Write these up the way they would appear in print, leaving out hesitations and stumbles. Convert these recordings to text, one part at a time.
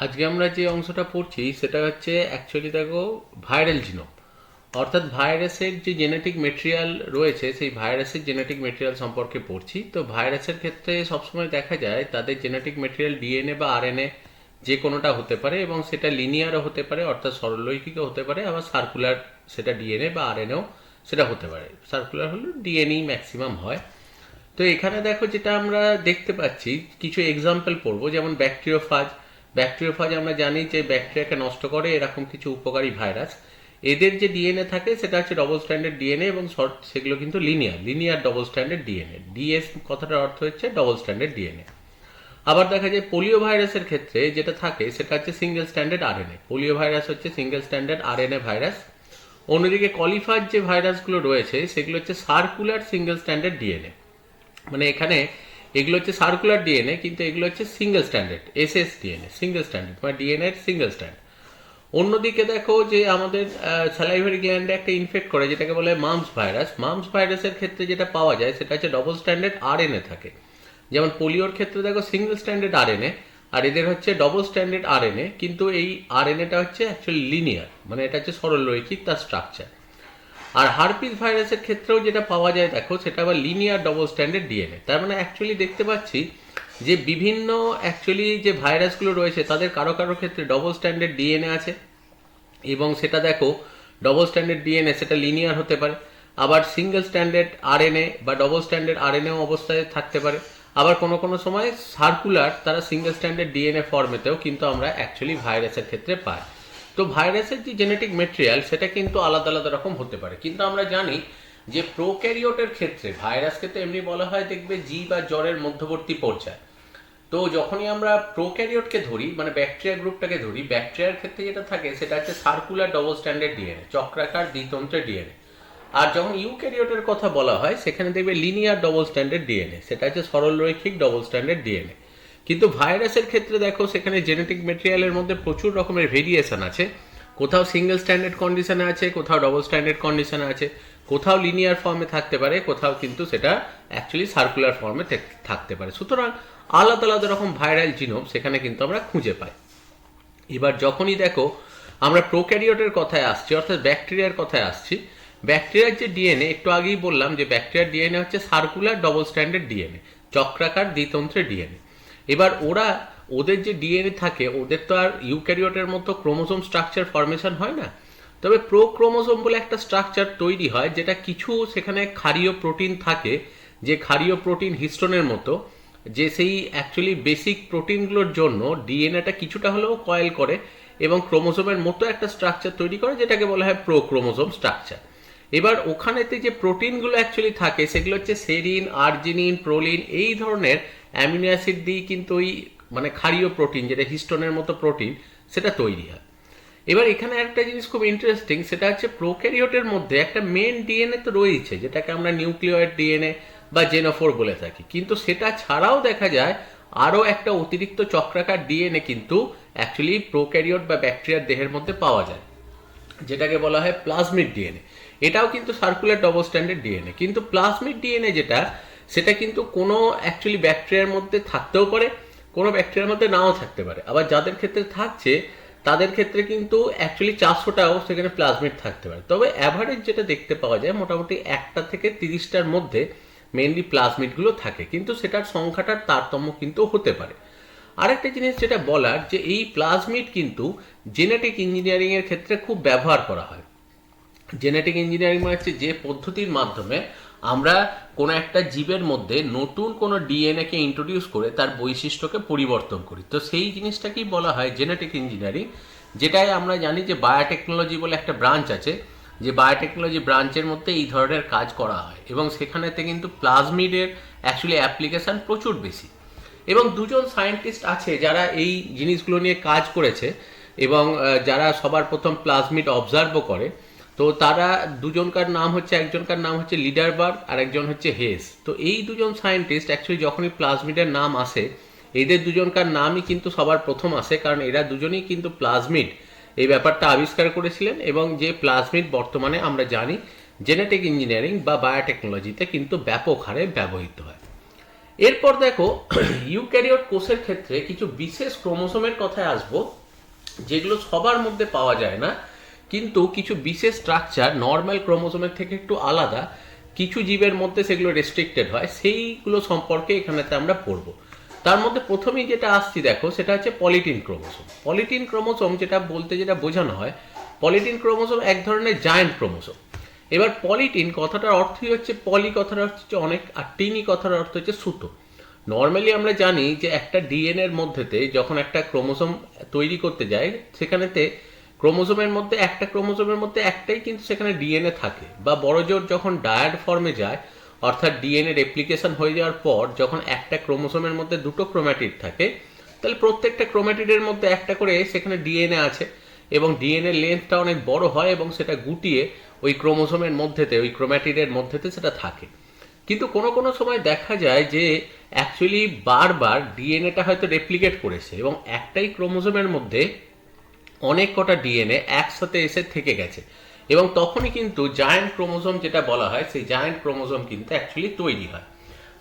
আজকে আমরা যে অংশটা পড়ছি সেটা হচ্ছে অ্যাকচুয়ালি দেখো ভাইরাল জিনোম, অর্থাৎ ভাইরাসের যে জেনেটিক মেটেরিয়াল রয়েছে সেই ভাইরাসের জেনেটিক মেটেরিয়াল সম্পর্কে পড়ছি। তো ভাইরাসের ক্ষেত্রে সবসময় দেখা যায় তাদের জেনেটিক মেটেরিয়াল ডিএনএ বা আরএনএ যে কোনোটা হতে পারে, এবং সেটা লিনিয়ারও হতে পারে অর্থাৎ সরলরৈখিকও হতে পারে, আবার সার্কুলার সেটা ডিএনএ বা আরএনএও সেটা হতে পারে। সার্কুলার হলে ডিএনএই ম্যাক্সিমাম হয়। তো এখানে দেখো যেটা আমরা দেখতে পাচ্ছি, কিছু এক্সাম্পল পড়বো, যেমন ব্যাকটেরিওফাজ। ব্যাকটেরিওফাজ আমরা জানি যে ব্যাকটেরিয়াকে নষ্ট করে এরকম কিছু উপকারী ভাইরাস। এদের যে ডিএনএ থাকে সেটা হচ্ছে ডবল স্ট্যান্ডার্ড ডিএনএ, এবং সেগুলো কিন্তু linear double standard DNA. DS কথাটার অর্থ হচ্ছে ডবল স্ট্যান্ডার্ড ডিএনএ। আবার দেখা যায় পোলিও ভাইরাসের ক্ষেত্রে যেটা থাকে সেটা হচ্ছে single standard RNA. Polio virus হচ্ছে সিঙ্গেল স্ট্যান্ডার্ড আরএনএ ভাইরাস। অন্যদিকে কলিফার যে ভাইরাসগুলো রয়েছে সেগুলো হচ্ছে সার্কুলার সিঙ্গেল স্ট্যান্ডার্ড ডিএনএ। মানে এখানে এগুলো হচ্ছে সার্কুলার ডিএনএ, কিন্তু এগুলো হচ্ছে single standard SS DNA, single standard মানে ডিএনএ সিঙ্গেল স্ট্যান্ড। অন্যদিকে দেখো যে আমাদের স্যালাইভারি গ্ল্যান্ডে একটা ইনফেক্ট করে যেটাকে বলে মাম্পস ভাইরাস। মাম্পস ভাইরাসের ক্ষেত্রে যেটা পাওয়া যায় সেটা হচ্ছে ডবল স্ট্যান্ডার্ড আরএনএ থাকে। যেমন পোলিওর ক্ষেত্রে দেখো সিঙ্গেল স্ট্যান্ডার্ড আরএনএ, আর এদের হচ্ছে ডবল স্ট্যান্ডার্ড আরএনএ, কিন্তু এই আরএনএটা হচ্ছে অ্যাকচুয়ালি লিনিয়ার, মানে এটা হচ্ছে সরলরৈখিক তার স্ট্রাকচার। আর হারপিস ভাইরাসের ক্ষেত্রেও যেটা পাওয়া যায় দেখো সেটা আবার লিনিয়ার ডবল স্ট্যান্ডার্ড ডিএনএ। তার মানে অ্যাকচুয়ালি দেখতে পাচ্ছি যে বিভিন্ন অ্যাকচুয়ালি যে ভাইরাসগুলো রয়েছে তাদের কারো কারো ক্ষেত্রে ডবল স্ট্যান্ডার্ড ডিএনএ আছে, এবং সেটা দেখো ডবল স্ট্যান্ডার্ড ডিএনএ সেটা লিনিয়ার হতে পারে, আবার সিঙ্গেল স্ট্যান্ডার্ড আরএনএ বা ডবল স্ট্যান্ডার্ড আরএনএ অবস্থায় থাকতে পারে, আবার কোনো কোনো সময় সার্কুলার তারা সিঙ্গেল স্ট্যান্ডার্ড ডিএনএ ফর্মেতেও কিন্তু আমরা অ্যাকচুয়ালি ভাইরাসের ক্ষেত্রে পাই। তো ভাইরাসের যে জেনেটিক মেটেরিয়াল সেটা কিন্তু আলাদা আলাদা রকম হতে পারে, কিন্তু আমরা জানি যে প্রোক্যারিওটের ক্ষেত্রে ভাইরাসকে তো এমনি বলা হয় দেখবে জীব আর জ্বরের মধ্যবর্তী পর্যায়। তো যখনই আমরা প্রোক্যারিওটকে ধরি মানে ব্যাকটেরিয়া গ্রুপটাকে ধরি, ব্যাকটেরিয়ার ক্ষেত্রে যেটা থাকে সেটা হচ্ছে সার্কুলার ডবল স্ট্যান্ডার্ড ডিএনএ, চক্রাকার দ্বিতন্ত্রের ডিএনএ। আর যখন ইউক্যারিওটের কথা বলা হয় সেখানে দেখবে লিনিয়ার ডবল স্ট্যান্ডার্ড ডিএনএ, সেটা হচ্ছে সরলরৈখিক ডবল স্ট্যান্ডার্ড ডিএনএ। কিন্তু ভাইরাসের ক্ষেত্রে দেখো সেখানে জেনেটিক মেটেরিয়ালের মধ্যে প্রচুর রকমের ভেরিয়েশন আছে। কোথাও সিঙ্গেল স্ট্যান্ডার্ড কন্ডিশনে আছে, কোথাও ডবল স্ট্যান্ডার্ড কন্ডিশনে আছে, কোথাও লিনিয়ার ফর্মে থাকতে পারে, কোথাও কিন্তু সেটা অ্যাকচুয়ালি সার্কুলার ফর্মে থাকতে পারে। সুতরাং আলাদা আলাদা রকম ভাইরাল জিনোম সেখানে কিন্তু আমরা খুঁজে পাই। এবার যখনই দেখো আমরা প্রোক্যারিওটের কথায় আসছি অর্থাৎ ব্যাকটেরিয়ার কথায় আসছি, ব্যাকটেরিয়ার যে ডিএনএ একটু আগেই বললাম যে ব্যাকটেরিয়ার ডিএনএ হচ্ছে সার্কুলার ডবল স্ট্যান্ডার্ড ডিএনএ, চক্রাকার দ্বিতন্ত্রের ডিএনএ। এবার ওদের যে ডিএনএ থাকে ওদের তো আর ইউক্যারিওটের মতো ক্রোমোসোম স্ট্রাকচার ফরমেশন হয় না, তবে প্রোক্রোমোসোম বলে একটা স্ট্রাকচার তৈরি হয় যেটা কিছু সেখানে ক্ষারীয় প্রোটিন থাকে, যে ক্ষারীয় প্রোটিন হিস্টোনের মতো, যে সেই অ্যাকচুয়ালি বেসিক প্রোটিনগুলোর জন্য ডিএনএটা কিছুটা হলেও কয়েল করে এবং ক্রোমোসোমের মতো একটা স্ট্রাকচার তৈরি করে যেটাকে বলা হয় প্রোক্রোমোসোম স্ট্রাকচার। এবার ওখানেতে যে প্রোটিনগুলো অ্যাকচুয়ালি থাকে সেগুলো হচ্ছে সেরিন, আর্জিনিন, প্রোলিন, এই ধরনের অ্যামিনো অ্যাসিড দিয়ে কিন্তু ওই মানে ক্ষারীয় প্রোটিন যেটা হিস্টোনের মতো প্রোটিন সেটা তৈরি হয়। এবার এখানে একটা জিনিস খুব ইন্টারেস্টিং, সেটা হচ্ছে প্রোক্যারিওটের মধ্যে একটা মেন ডিএনএ তো রয়েছে যেটাকে আমরা নিউক্লিয়েট ডিএনএ বা জেনোফোর বলে থাকি, কিন্তু সেটা ছাড়াও দেখা যায় আরও একটা অতিরিক্ত চক্রাকার ডিএনএ কিন্তু অ্যাকচুয়ালি প্রোক্যারিওট বা ব্যাকটেরিয়ার দেহের মধ্যে পাওয়া যায়, যেটাকে বলা হয় প্লাজমিড ডিএনএ। এটাও কিন্তু সার্কুলার ডবল স্ট্যান্ডার্ড ডিএনএ, কিন্তু প্লাজমিড ডিএনএ যেটা সেটা কিন্তু কোনো অ্যাকচুয়ালি ব্যাকটেরিয়ার মধ্যে থাকতেও পারে, কোনো ব্যাকটেরিয়ার মধ্যে নাও থাকতে পারে। আবার যাদের ক্ষেত্রে থাকছে তাদের ক্ষেত্রে কিন্তু অ্যাকচুয়ালি 400টাও সেখানে প্লাজমিড থাকতে পারে। তবে অ্যাভারেজ যেটা দেখতে পাওয়া যায় মোটামুটি 1টা থেকে 30টার মধ্যে মেনলি প্লাজমিডগুলো থাকে, কিন্তু সেটার সংখ্যাটার তারতম্য কিন্তু হতে পারে। আরেকটা জিনিস যেটা বলার, যে এই প্লাজমিড কিন্তু জেনেটিক ইঞ্জিনিয়ারিং এর ক্ষেত্রে খুব ব্যবহার করা হয়। জেনেটিক ইঞ্জিনিয়ারিং মানে হচ্ছে যে পদ্ধতির মাধ্যমে আমরা কোনো একটা জীবের মধ্যে নতুন কোনো ডিএনএ কে ইন্ট্রোডিউস করে তার বৈশিষ্ট্যকে পরিবর্তন করি, তো সেই জিনিসটাকেই বলা হয় জেনেটিক ইঞ্জিনিয়ারিং। যেটাই আমরা জানি যে বায়োটেকনোলজি বলে একটা ব্রাঞ্চ আছে, যে বায়োটেকনোলজি ব্রাঞ্চের মধ্যে এই ধরনের কাজ করা হয়, এবং সেখানেতে কিন্তু প্লাজমিডের অ্যাকচুয়ালি অ্যাপ্লিকেশন প্রচুর বেশি। এবং দুজন সায়েন্টিস্ট আছে যারা এই জিনিসগুলো নিয়ে কাজ করেছে, এবং যারা সবার প্রথম প্লাজমিড অবজার্ভও করে। তো তারা দুজনকার নাম হচ্ছে, একজনকার নাম হচ্ছে লিডারবার্গ আর একজন হচ্ছে হেস। তো এই দুজন সায়েন্টিস্ট অ্যাকচুয়ালি যখনই প্লাজমিডের নাম আসে এদের দুজনকার নামই কিন্তু সবার প্রথম আসে, কারণ এরা দুজনেই কিন্তু প্লাজমিড এই ব্যাপারটা আবিষ্কার করেছিলেন, এবং যে প্লাজমিড বর্তমানে আমরা জানি জেনেটিক ইঞ্জিনিয়ারিং বা বায়োটেকনোলজিতে কিন্তু ব্যাপক হারে ব্যবহৃত হয়। এরপর দেখো ইউক্যারিওট কোষের ক্ষেত্রে কিছু বিশেষ ক্রোমোসোমের কথায় আসবো, যেগুলো সবার মধ্যে পাওয়া যায় না, কিন্তু কিছু বিশেষ স্ট্রাকচার নর্মাল ক্রোমোসোমের থেকে একটু আলাদা, কিছু জীবের মধ্যে সেগুলো রেস্ট্রিক্টেড হয়, সেইগুলো সম্পর্কে এখানেতে আমরা পড়বো। তার মধ্যে প্রথমেই যেটা আসছি দেখো, সেটা হচ্ছে পলিটিন ক্রোমোসোম। পলিটিন ক্রোমোসোম যেটা বলতে যেটা বোঝানো হয়, পলিটিন ক্রোমোসোম এক ধরনের জায়ান্ট ক্রোমোসোম। এবার পলিটিন কথাটার অর্থই হচ্ছে, পলি কথার অর্থ হচ্ছে অনেক, আর টিনি কথার অর্থ হচ্ছে সুতো। নর্মালি আমরা জানি যে একটা ডিএনএ এর মধ্যেতে যখন একটা ক্রোমোসোম তৈরি করতে যায়, সেখানেতে ক্রোমোসোমের মধ্যে একটা ক্রোমোসোমের মধ্যে একটাই কিন্তু সেখানে ডিএনএ থাকে, বা বড় জোর যখন ডায়াড ফর্মে যায়, অর্থাৎ ডিএনএ রেপ্লিকেশন হয়ে যাওয়ার পর যখন একটা ক্রোমোসোমের মধ্যে দুটো ক্রোম্যাটিড থাকে, তাহলে প্রত্যেকটা ক্রোম্যাটিডের মধ্যে একটা করে সেখানে ডিএনএ আছে, এবং ডিএনএ লেন্থটা অনেক বড় হয় এবং সেটা গুটিয়ে ওই ক্রোমোসোমের মধ্যেতে, ওই ক্রোম্যাটিডের মধ্যেতে সেটা থাকে। কিন্তু কোনো কোনো সময় দেখা যায় যে অ্যাকচুয়ালি বারবার ডিএনএটা হয়তো রেপ্লিকেট করেছে এবং একটাই ক্রোমোসোমের মধ্যে অনেক কটা ডিএনএ একসাথে এসে থেকে গেছে, এবং তখনই কিন্তু জায়ান্ট ক্রোমোসোম যেটা বলা হয়, সেই জায়ান্ট ক্রোমোসোম কিন্তু অ্যাকচুয়ালি তৈরি হয়।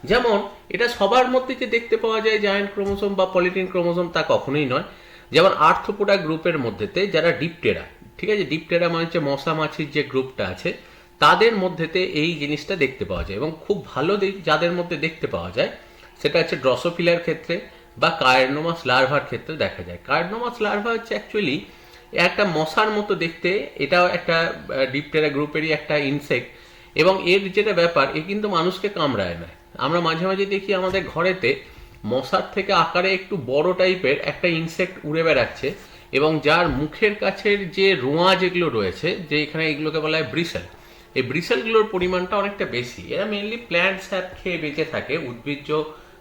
যেমন এটা সবার মধ্যে যে দেখতে পাওয়া যায় জায়ান্ট ক্রোমোসোম বা পলিটিন ক্রোমোসোম, তা কখনোই নয়। যেমন আর্থ্রোপোডা গ্রুপের মধ্যেতে যারা ডিপটেরা, ঠিক আছে, ডিপটেরা মানে হচ্ছে মশা মাছির যে গ্রুপটা আছে, তাদের মধ্যেতে এই জিনিসটা দেখতে পাওয়া যায়। এবং খুব ভালো যাদের মধ্যে দেখতে পাওয়া যায় সেটা হচ্ছে ড্রসোফিলার ক্ষেত্রে বা কার্নোমাস লার্ভার ক্ষেত্রে দেখা যায়। কার্নোমাস লার্ভা হচ্ছে অ্যাকচুয়ালি একটা মশার মতো দেখতে, এটাও একটা ডিপটেরা গ্রুপেরই একটা ইনসেক্ট, এবং এর যেটা ব্যাপার, এ কিন্তু মানুষকে কামড়ায় না। আমরা মাঝে মাঝে দেখি আমাদের ঘরেতে মশার থেকে আকারে একটু বড় টাইপের একটা ইনসেক্ট উড়ে বেড়াচ্ছে, এবং যার মুখের কাছের যে রোঁয়া যেগুলো রয়েছে, যে এখানে এগুলোকে বলা হয় ব্রিসেল, এই ব্রিসেলগুলোর পরিমাণটা অনেকটা বেশি। এরা মেনলি প্ল্যান্ট স্যাপ খেয়ে বেঁচে থাকে, উদ্ভিজ্জ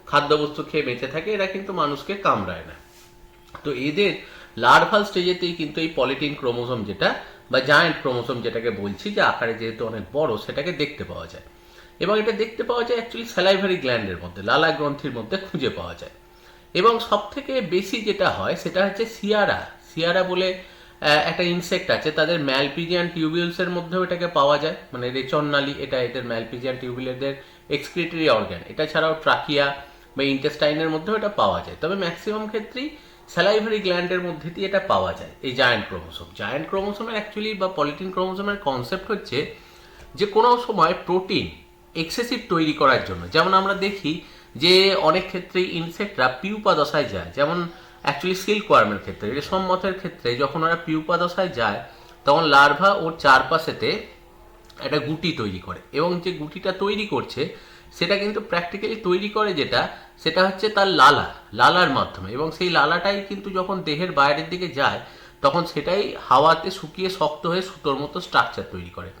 খাদ্যবস্তু খেয়ে বেঁচে থাকে, এরা কিন্তু মানুষকে কামড়ায় না। তো এদের লার্ভাল স্টেজেতেই কিন্তু এই পলিটিন ক্রোমোসোম যেটা, বা জায়ান্ট ক্রোমোসোম যেটাকে বলছি, যে আকারে যেহেতু অনেক বড়, সেটাকে দেখতে পাওয়া যায়। এবং এটা দেখতে পাওয়া যায় অ্যাকচুয়ালি স্যালাইভারি গ্ল্যান্ডের মধ্যে, লালা গ্রন্থির মধ্যে খুঁজে পাওয়া যায়। এবং সব থেকে বেশি যেটা হয় সেটা হচ্ছে সিয়ারা। সিয়ারা বলে একটা ইনসেক্ট আছে, তাদের ম্যালপিজিয়ান টিউবিউলসের মধ্যেও এটাকে পাওয়া যায়, মানে রেচন নালী, এটা এদের ম্যালপিজিয়ান টিউবিউলদের এক্সক্রিটরি অর্গান। এটা ছাড়াও ট্রাকিয়া বা ইন্টেস্টাইনের মধ্যেও এটা পাওয়া যায়, তবে ম্যাক্সিমাম ক্ষেত্রেই স্যালাইভারি গ্ল্যান্ডের মধ্যে দিয়ে এটা পাওয়া যায় এই জায়ান্ট ক্রোমোসোম। জায়ান্ট ক্রোমোসোমের অ্যাকচুয়ালি বা পলিটিন ক্রোমোসোমের কনসেপ্ট হচ্ছে যে কোনো সময় প্রোটিন এক্সেসিভ তৈরি করার জন্য, যেমন আমরা দেখি যে অনেক ক্ষেত্রে ইনসেক্টরা পিউপা দশায় যায়, যেমন অ্যাকচুয়ালি সিল্ক ওয়ার্মের ক্ষেত্রে, রেশম মথের ক্ষেত্রে যখন ওরা পিউপা দশায় যায়, তখন লার্ভা ওর চারপাশেতে একটা গুটি তৈরি করে, এবং যে গুটিটা তৈরি করছে সেটা কিন্তু প্র্যাকটিক্যালি তৈরি করে যেটা, সেটা হচ্ছে তার লালার মাধ্যমে, এবং সেই লালাটাই কিন্তু যখন দেহের বাইরের দিকে যায়, তখন সেটাই হাওয়াতে শুকিয়ে শক্ত হয়ে সুতোর মতো স্ট্রাকচার তৈরি করে।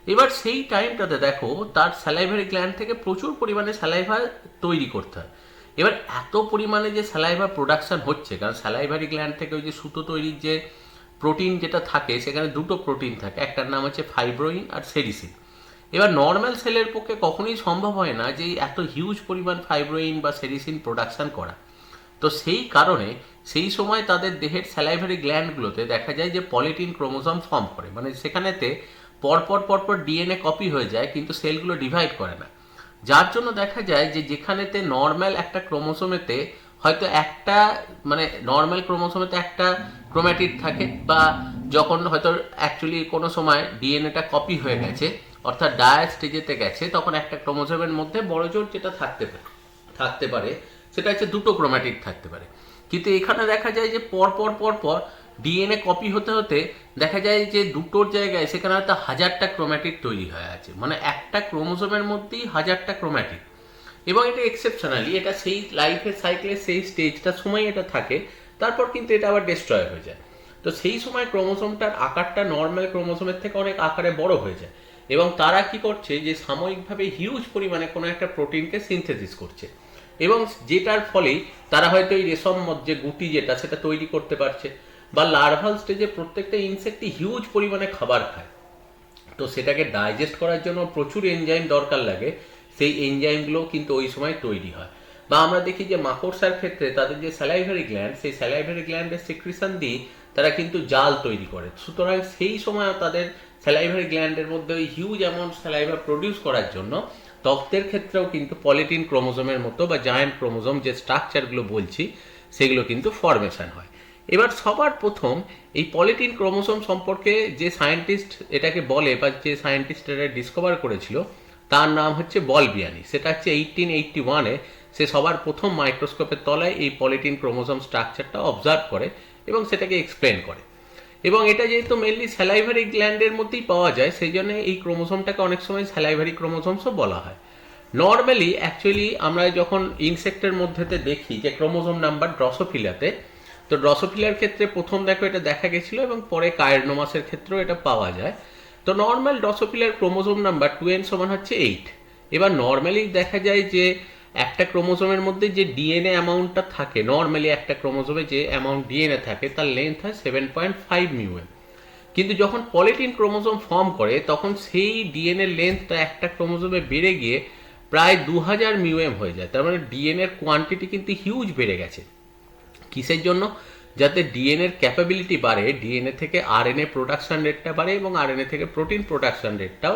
এবার সেই টাইমটাতে দেখো তার স্যালাইভারি গ্ল্যান্ড থেকে প্রচুর পরিমাণে স্যালাইভা তৈরি করতে হয়। এবার এত পরিমাণে যে স্যালাইভা প্রোডাকশন হচ্ছে, কারণ স্যালাইভারি গ্ল্যান্ড থেকে ওই যে সুতো তৈরির যে প্রোটিন যেটা থাকে, সেখানে দুটো প্রোটিন থাকে, একটার নাম হচ্ছে ফাইব্রোইন আর সেরিসিন। এবার নর্মাল সেলের পক্ষে কখনোই সম্ভব হয় না যে এত হিউজ পরিমাণ ফাইব্রোইন বা সেরিসিন প্রোডাকশন করা। তো সেই কারণে সেই সময় তাদের দেহের স্যালাইভারি গ্ল্যান্ডগুলোতে দেখা যায় যে পলিটিন ক্রোমোসোম ফর্ম করে, মানে সেখানেতে পরপর পরপর ডিএনএ কপি হয়ে যায়, কিন্তু সেলগুলো ডিভাইড করে না। যার জন্য দেখা যায় যে যেখানেতে নর্মাল একটা ক্রোমোসোমেতে হয়তো একটা, মানে নর্মাল ক্রোমোসোমেতে একটা ক্রোম্যাটিড থাকে, বা যখন হয়তো অ্যাকচুয়ালি কোনো সময় ডিএনএটা কপি হয়ে গেছে, অর্থাৎ ডায়াড স্টেজেতে গেছে, তখন একটা ক্রোমোসোমের মধ্যে বড় জোর যেটা থাকতে পারে সেটা হচ্ছে দুটো ক্রোম্যাটিড থাকতে পারে। কিন্তু এখানে দেখা যায় যে পরপর পরপর ডিএনএ কপি হতে হতে দেখা যায় যে দুটোর জায়গায় সেখানে হয়তো 1000টা ক্রোম্যাটিড তৈরি হয়ে আছে, মানে একটা ক্রোমোসোমের মধ্যেই 1000টা ক্রোম্যাটিড। এবং এটা এক্সেপশনালি, এটা সেই লাইফের সাইকেলের সেই স্টেজটার সময় এটা থাকে, তারপর কিন্তু এটা আবার ডিস্ট্রয় হয়ে যায়। তো সেই সময় ক্রোমোসোমটার আকারটা নর্মাল ক্রোমোসোমের থেকে অনেক আকারে বড় হয়ে যায়, এবং তারা কি করছে যে সাময়িকভাবে হিউজ পরিমাণে কোনো একটা প্রোটিনকে সিনথেসিস করছে, এবং যেটার ফলেই তারা হয়তো এই রেশম যে গুটি যেটা সেটা তৈরি করতে পারছে, বা লার্ভাল স্টেজে প্রত্যেকটা ইনসেক্টই হিউজ পরিমাণে খাবার খায়, তো সেটাকে ডাইজেস্ট করার জন্য প্রচুর এনজাইম দরকার লাগে, সেই এনজাইমগুলো কিন্তু ওই সময় তৈরি হয়। বা আমরা দেখি যে মাকড়সার ক্ষেত্রে তাদের যে স্যালাইভারি গ্ল্যান্ড, সেই স্যালাইভারি গ্ল্যান্ডের সিক্রিশন দিয়ে তারা কিন্তু জাল তৈরি করে, সুতরাং সেই সময় তাদের স্যালাইভারি গ্ল্যান্ডের মধ্যে ওই হিউজ অ্যামাউন্ট স্যালাইভা প্রডিউস করার জন্য তত্ত্বের ক্ষেত্রেও কিন্তু পলিটিন ক্রোমোজোমের মতো বা জায়ান্ট ক্রোমোজোম যে স্ট্রাকচারগুলো বলছি সেগুলো কিন্তু ফর্মেশন হয়। এবার সবার প্রথম এই পলিটিন ক্রোমোজোম সম্পর্কে যে সায়েন্টিস্ট এটাকে বলে বা যে সায়েন্টিস্ট এটা ডিসকভার করেছিল তার নাম হচ্ছে বলবিয়ানি। সেটা হচ্ছে 1881-এ সে সবার প্রথম মাইক্রোস্কোপের তলায় এই পলিটিন ক্রোমোজোম স্ট্রাকচারটা অবজার্ভ করে এবং সেটাকে এক্সপ্লেন করে। এবং এটা যেহেতু মেনলি স্যালাইভারি গ্ল্যান্ডের মধ্যেই পাওয়া যায় সেই জন্য এই ক্রোমোজোমটাকে অনেক সময় স্যালাইভারি ক্রোমোজোমসও বলা হয়। নর্মালি অ্যাকচুয়ালি আমরা যখন ইনসেক্টের মধ্যেতে দেখি যে ক্রোমোজোম নাম্বার ড্রসোফিলাতে, তো ড্রসোফিলার ক্ষেত্রে প্রথম দেখো এটা দেখা গেছিল এবং পরে কায়রনোমাসের ক্ষেত্রেও এটা পাওয়া যায়। তো নর্মাল ড্রসোফিলার ক্রোমোজোম নাম্বার 2n সমান হচ্ছে 8। এবার নর্মালি দেখা যায় যে একটা ক্রোমোজোমের মধ্যে যে ডিএনএ অ্যামাউন্টটা থাকে, নর্মালি একটা ক্রোমোজোমে যে অ্যামাউন্ট ডিএনএ থাকে তার লেন্থ হয় 7.5 মিউএম। কিন্তু যখন পলিটিন ক্রোমোজোম ফর্ম করে তখন সেই ডিএনএ লেন্থটা একটা ক্রোমোজোমে বেড়ে গিয়ে প্রায় 2000 মিউএম হয়ে যায়। তার মানে ডিএনএর কোয়ান্টিটি কিন্তু হিউজ বেড়ে গেছে। কিসের জন্য? যাতে ডিএনএর ক্যাপাবিলিটি বাড়ে, ডিএনএ থেকে আরএনএ প্রোডাকশন রেটটা বাড়ে এবং আরএনএ থেকে প্রোটিন প্রোডাকশন রেটটাও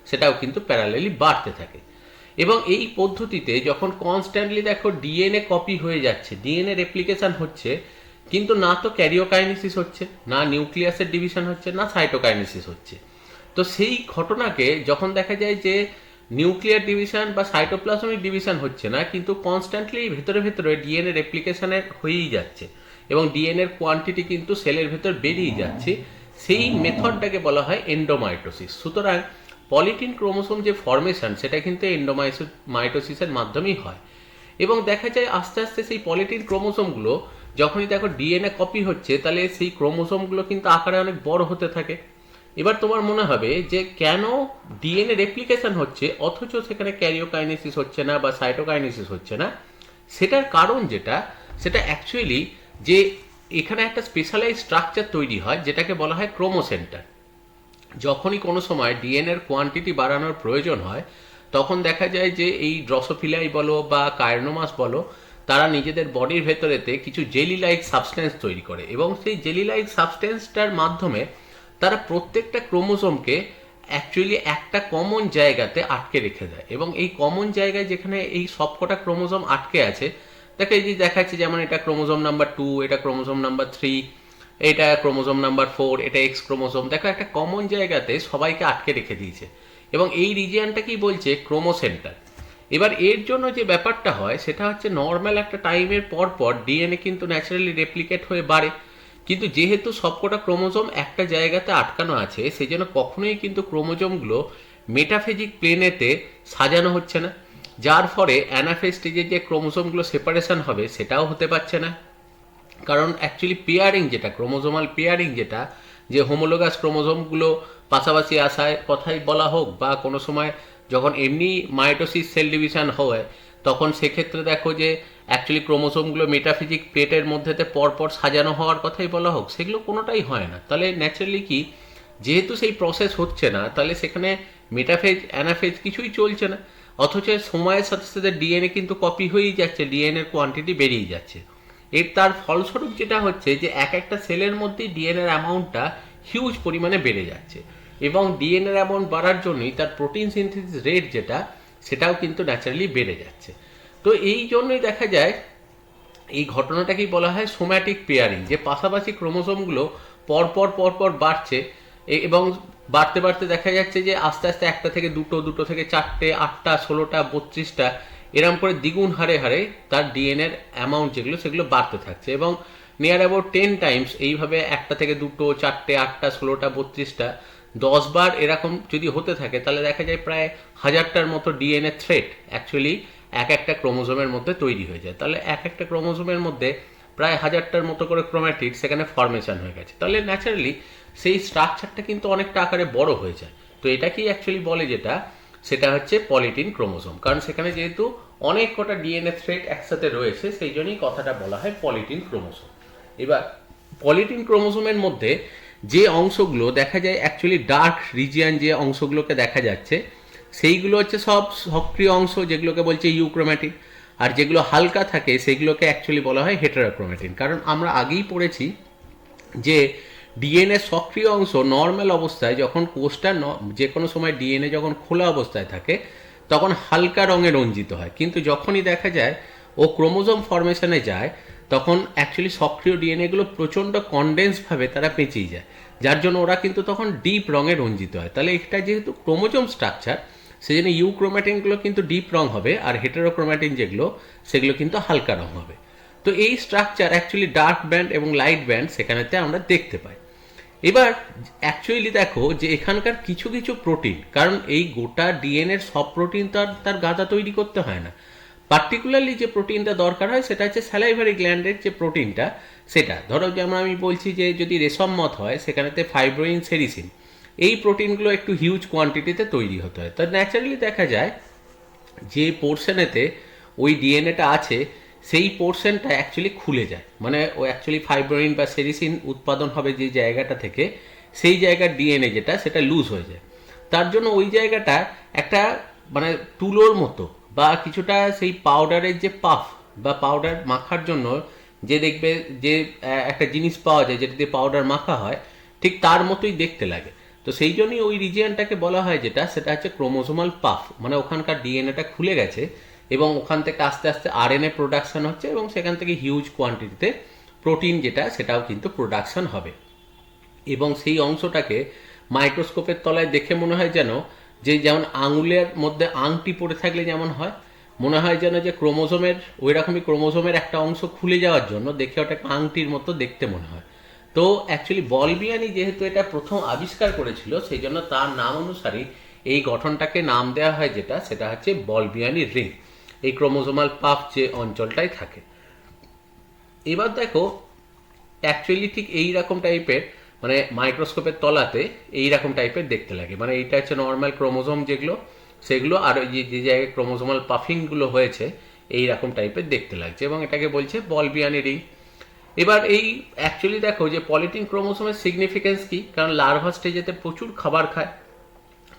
সেটাও কিন্তু প্যারালালি বাড়তে থাকে। এবং এই পদ্ধতিতে যখন কনস্ট্যান্টলি দেখো ডিএনএ কপি হয়ে যাচ্ছে, ডিএনএ রেপ্লিকেশন হচ্ছে, কিন্তু না তো ক্যারিওকাইনেসিস হচ্ছে, না নিউক্লিয়াসের ডিভিশন হচ্ছে, না সাইটোকাইনেসিস হচ্ছে। তো সেই ঘটনাকে যখন দেখা যায় যে নিউক্লিয়ার ডিভিশন বা সাইটোপ্লাজমিক ডিভিশন হচ্ছে না, কিন্তু কনস্ট্যান্টলি ভেতরে ভেতরে ডিএনএ রেপ্লিকেশনের হয়েই যাচ্ছে এবং ডিএনএর কোয়ান্টিটি কিন্তু সেলের ভেতর বেরিয়ে যাচ্ছে, সেই মেথডটাকে বলা হয় এন্ডোমাইটোসিস। সুতরাং পলিটিন ক্রোমোসোম যে ফর্মেশন সেটা কিন্তু এন্ডোমাইটোসিসের মাধ্যমেই হয়। এবং দেখা যায় আস্তে আস্তে সেই পলিটিন ক্রোমোসোমগুলো যখনই দেখো ডিএনএ কপি হচ্ছে তাহলে সেই ক্রোমোসোমগুলো কিন্তু আকারে অনেক বড় হতে থাকে। এবার তোমার মনে হবে যে কেন ডিএনএ রেপ্লিকেশন হচ্ছে অথচ সেখানে ক্যারিওকাইনেসিস হচ্ছে না বা সাইটোকাইনেসিস হচ্ছে না। সেটার কারণ সেটা অ্যাকচুয়ালি যে এখানে একটা স্পেশালাইজ স্ট্রাকচার তৈরি হয় যেটাকে বলা হয় ক্রোমোসেন্টার। যখনই কোনো সময় ডিএনএর কোয়ান্টিটি বাড়ানোর প্রয়োজন হয় তখন দেখা যায় যে এই ড্রসোফিলাই বলো বা কায়রনোমাস বলো, তারা নিজেদের বডির ভেতরেতে কিছু জেলি লাইক সাবস্টেন্স তৈরি করে এবং সেই জেলি লাইক সাবস্টেন্সটার মাধ্যমে তারা প্রত্যেকটা ক্রোমোসোমকে অ্যাকচুয়ালি একটা কমন জায়গাতে আটকে রেখে দেয়। এবং এই কমন জায়গায় যেখানে এই সবকটা ক্রোমোসোম আটকে আছে, দেখো এই যে দেখাচ্ছে যেমন এটা ক্রোমোসোম নাম্বার 2, এটা ক্রোমোসোম নাম্বার 3, এটা ক্রোমোসোম নাম্বার 4, এটা এক্স ক্রোমোসোম, দেখো একটা কমন জায়গাতে সবাইকে আটকে রেখে দিয়েছে এবং এই রিজিয়নটাকেই বলছে ক্রোমোসেন্টার। এবার এর জন্য যে ব্যাপারটা হয় সেটা হচ্ছে নর্মাল একটা টাইমের পর পর ডিএনএ কিন্তু ন্যাচারালি রেপ্লিকেট হয়ে বাড়ে, কিন্তু যেহেতু সবকটা ক্রোমোজোম একটা জায়গাতে আটকানো আছে সেই জন্য কখনোই কিন্তু ক্রোমোজোমগুলো মেটাফেজিক প্লেনেতে সাজানো হচ্ছে না, যার ফলে অ্যানাফেজ স্টেজে যে ক্রোমোজোমগুলো সেপারেশন হবে সেটাও হতে পারছে না। কারণ অ্যাকচুয়ালি পেয়ারিং যেটা ক্রোমোজোমাল পেয়ারিং যেটা, যে হোমোলোগাস ক্রোমোজোমগুলো পাশাপাশি আসার কথাই বলা হোক বা কোনো সময় যখন এমনি মাইটোসিস সেল ডিভিশন হয় তখন সেক্ষেত্রে দেখো যে অ্যাকচুয়ালি ক্রোমোসোমগুলো মেটাফিজিক প্লেটের মধ্যেতে পরপর সাজানো হওয়ার কথাই বলা হোক, সেগুলো কোনোটাই হয় না। তাহলে ন্যাচারালি কি, যেহেতু সেই প্রসেস হচ্ছে না তাহলে সেখানে মেটাফেজ অ্যানাফেজ কিছুই চলছে না, অথচ সময়ের সাথে সাথে ডিএনএ কিন্তু কপি হয়েই যাচ্ছে, ডিএনএর কোয়ান্টিটি বেরিয়ে যাচ্ছে। তার ফলস্বরূপ যেটা হচ্ছে যে এক একটা সেলের মধ্যেই ডিএনএর অ্যামাউন্টটা হিউজ পরিমাণে বেড়ে যাচ্ছে এবং ডিএনএর অ্যামাউন্ট বাড়ার জন্যই তার প্রোটিন সিনথেসিস রেট সেটাও কিন্তু ন্যাচারালি বেড়ে যাচ্ছে। তো এই জন্যই দেখা যায় এই ঘটনাটাকেই বলা হয় সোম্যাটিক পেয়ারিং, যে পাশাপাশি ক্রোমোসোমগুলো পরপর পরপর বাড়ছে এবং বাড়তে বাড়তে দেখা যাচ্ছে যে আস্তে আস্তে একটা থেকে দুটো, দুটো থেকে চারটে, 8টা, 16টা, 32টা এরম করে দ্বিগুণ হারে হারে তার ডিএনএর অ্যামাউন্ট সেগুলো বাড়তে থাকছে এবং নিয়ার অ্যাবাউট 10 টাইমস এইভাবে একটা থেকে দুটো, চারটে, 8টা, 16টা, 32টা 10 বার এরকম যদি হতে থাকে তাহলে দেখা যায় প্রায় 1000টার মতো ডিএনএ থ্রেড অ্যাকচুয়ালি এক একটা ক্রোমোজোমের মধ্যে তৈরি হয়ে যায়। তাহলে এক একটা ক্রোমোজোমের মধ্যে প্রায় 1000টার মতো করে ক্রোম্যাটিড সেখানে ফর্মেশন হয়ে গেছে। তাহলে ন্যাচারালি সেই স্ট্রাকচারটা কিন্তু অনেকটা আকারে বড় হয়ে যায়। তো এটাকেই অ্যাকচুয়ালি বলে সেটা হচ্ছে পলিটিন ক্রোমোজোম, কারণ সেখানে যেহেতু অনেক কটা ডিএনএ থ্রেড একসাথে রয়েছে সেই জন্যই কথাটা বলা হয় পলিটিন ক্রোমোজোম। এবার পলিটিন ক্রোমোজোমের মধ্যে যে অংশগুলো দেখা যায় অ্যাকচুয়ালি ডার্ক রিজিয়ন, যে অংশগুলোকে দেখা যাচ্ছে সেইগুলো হচ্ছে সব সক্রিয় অংশ, যেগুলোকে বলছে ইউক্রোম্যাটিন, আর যেগুলো হালকা থাকে সেগুলোকে অ্যাকচুয়ালি বলা হয় হেটেরোক্রোম্যাটিন। কারণ আমরা আগেই পড়েছি যে ডিএনএ সক্রিয় অংশ নর্মাল অবস্থায় যখন কোষটা যে কোনো সময় ডিএনএ যখন খোলা অবস্থায় থাকে তখন হালকা রঙে রঞ্জিত হয়। কিন্তু যখনই দেখা যায় ও ক্রোমোজোম ফরমেশনে যায়, তখন অ্যাকচুয়ালি সক্রিয় ডিএনএগুলো প্রচণ্ড কনডেন্সভাবে তারা পেঁচিয়ে যায়, যার জন্য ওরা কিন্তু তখন ডিপ রঙে রঞ্জিত হয়। তাহলে এটা যেহেতু ক্রোমোজোম স্ট্রাকচার, সেই জন্য ইউক্রোম্যাটিনগুলো কিন্তু ডিপ রং হবে, আর হেটেরোক্রোম্যাটিন যেগুলো সেগুলো কিন্তু হালকা রং হবে। তো এই স্ট্রাকচার অ্যাকচুয়ালি ডার্ক ব্যান্ড এবং লাইট ব্যান্ড সেখানেতে আমরা দেখতে পাই। এবার অ্যাকচুয়ালি দেখো যে এখানকার কিছু কিছু প্রোটিন, কারণ এই গোটা ডিএনএর সব প্রোটিন তো আর তার গাদা তৈরি করতে হয় না। পার্টিকুলারলি যে প্রোটিনটা দরকার হয় সেটা হচ্ছে স্যালাইভারি গ্ল্যান্ডের যে প্রোটিনটা, সেটা ধরো যেমন আমি বলছি যে যদি রেশম মত হয় সেখানেতে ফাইব্রোইন, সেরিসিন, এই প্রোটিনগুলো একটু হিউজ কোয়ান্টিটিতে তৈরি হতে হয়। তো ন্যাচারালি দেখা যায় যে পোর্শনেতে ওই ডিএনএটা আছে সেই পোর্শনটা অ্যাকচুয়ালি খুলে যায়, মানে ও অ্যাকচুয়ালি ফাইব্রোইন বা সেরিসিন উৎপাদন হবে যে জায়গাটা থেকে, সেই জায়গার ডিএনএ যেটা সেটা লুজ হয়ে যায়। তার জন্য ওই জায়গাটা একটা মানে তুলোর মতো বা কিছুটা সেই পাউডারের যে পাফ বা পাউডার মাখার জন্য যে দেখবে যে একটা জিনিস পাওয়া যায় যেটা দিয়ে পাউডার মাখা হয়, ঠিক তার মতোই দেখতে লাগে। তো সেই জন্যই ওই রিজিয়নটাকে বলা হয় যেটা, সেটা হচ্ছে ক্রোমোসোমাল পাফ, মানে ওখানকার ডিএনএটা খুলে গেছে এবং ওখান থেকে আস্তে আস্তে আরএনএ প্রোডাকশন হচ্ছে এবং সেখান থেকে হিউজ কোয়ান্টিটিতে প্রোটিন যেটা সেটাও কিন্তু প্রোডাকশন হবে। এবং সেই অংশটাকে মাইক্রোস্কোপের তলায় দেখে মনে হয় যেন যে যেমন আঙুলের মধ্যে আংটি পড়ে থাকলে যেমন হয়, মনে হয় যেন যে ক্রোমোজোমের ওই রকমই ক্রোমোজোমের একটা অংশ খুলে যাওয়ার জন্য দেখে ওটাকে আংটির মতো দেখতে মনে হয়। তো অ্যাকচুয়ালি বলবিয়ানি যেহেতু এটা প্রথম আবিষ্কার করেছিল, সেই জন্য তার নাম অনুসারেই এই গঠনটাকে নাম দেওয়া হয় যেটা, সেটা হচ্ছে বলবিয়ানি রিং, এই ক্রোমোজোমাল পাফ যে অঞ্চলটাই থাকে। এবার দেখো অ্যাকচুয়ালি ঠিক এই রকম টাইপের, মানে মাইক্রোস্কোপের তলাতে এই রকম টাইপের দেখতে লাগে, মানে এইটা হচ্ছে নর্মাল ক্রোমোজোম যেগুলো সেগুলো, আর ওই যে জায়গায় ক্রোমোজোমাল পাফিংগুলো হয়েছে এই রকম টাইপের দেখতে লাগছে, এবং এটাকে বলছে বলবিয়ানি রিং। এবার এই অ্যাকচুয়ালি দেখো যে পলিটিন ক্রোমোসোমের সিগনিফিকেন্স কি, কারণ লার্ভা স্টেজেতে প্রচুর খাবার খায়,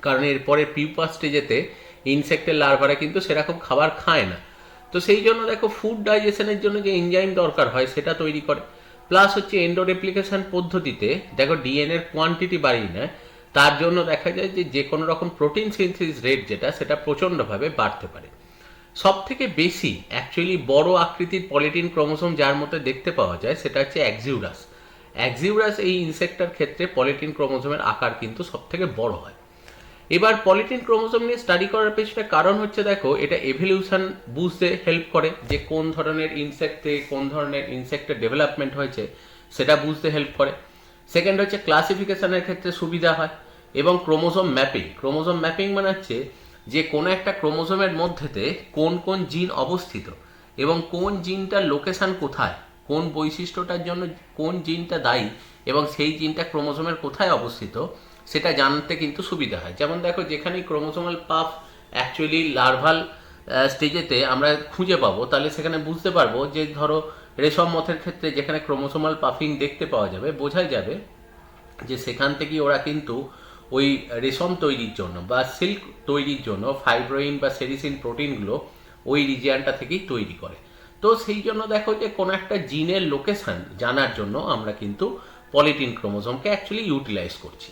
কারণ এরপরে পিউপা স্টেজেতে ইনসেক্টের লার্ভারা কিন্তু সেরকম খাবার খায় না। তো সেই জন্য দেখো ফুড ডাইজেশনের জন্য যে এনজাইম দরকার হয় সেটা তৈরি করে, প্লাস হচ্ছে এন্ডোরেপ্লিকেশন পদ্ধতিতে দেখো ডিএনএর কোয়ান্টিটি বাড়িয়ে নেয়, তার জন্য দেখা যায় যে যে কোনো রকম প্রোটিন সিনথেসিস রেট যেটা সেটা প্রচণ্ডভাবে বাড়তে পারে। সব থেকে বেশি অ্যাকচুয়ালি বড় আকৃতির পলিটিন ক্রোমোসোম যার মধ্যে দেখতে পাওয়া যায় সেটা হচ্ছে অ্যাক্সিউরাস। অ্যাক্সিউরাস এই ইনসেক্টার ক্ষেত্রে পলিটিন ক্রোমোসোমের আকার কিন্তু সব থেকে বড় হয়। এবার পলিটিন ক্রোমোসোম নিয়ে স্টাডি করার পেছনে কারণ হচ্ছে দেখো এটা এভলিউশন বুঝতে হেল্প করে, যে কোন ধরনের ইনসেক্ট থেকে কোন ধরনের ইনসেক্টের ডেভেলপমেন্ট হয়েছে সেটা বুঝতে হেল্প করে। সেকেন্ড হচ্ছে ক্লাসিফিকেশনের ক্ষেত্রে সুবিধা হয়, এবং ক্রোমোসোম ম্যাপিং। ক্রোমোসোম ম্যাপিং মানে হচ্ছে যে কোনো একটা ক্রোমোসোমের মধ্যেতে কোন কোন জিন অবস্থিত এবং কোন জিনটার লোকেশন কোথায়, কোন বৈশিষ্ট্যটার জন্য কোন জিনটা দায়ী এবং সেই জিনটা ক্রোমোসোমের কোথায় অবস্থিত সেটা জানতে কিন্তু সুবিধা হয়। যেমন দেখো যেখানেই ক্রোমোসোমাল পাফ অ্যাকচুয়ালি লার্ভাল স্টেজেতে আমরা খুঁজে পাবো, তাহলে সেখানে বুঝতে পারবো যে ধরো রেশম মথের ক্ষেত্রে যেখানে ক্রোমোসোমাল পাফিং দেখতে পাওয়া যাবে, বোঝাই যাবে যে সেখান থেকে ওরা কিন্তু ওই রেশম তৈরির জন্য বা সিল্ক তৈরির জন্য ফাইব্রোইন বা সেরিসিন প্রোটিনগুলো ওই রিজিয়ানটা থেকেই তৈরি করে। তো সেই জন্য দেখো যে কোনো একটা জিনের লোকেশন জানার জন্য আমরা কিন্তু পলিটিন ক্রোমোসোমকে অ্যাকচুয়ালি ইউটিলাইজ করছি।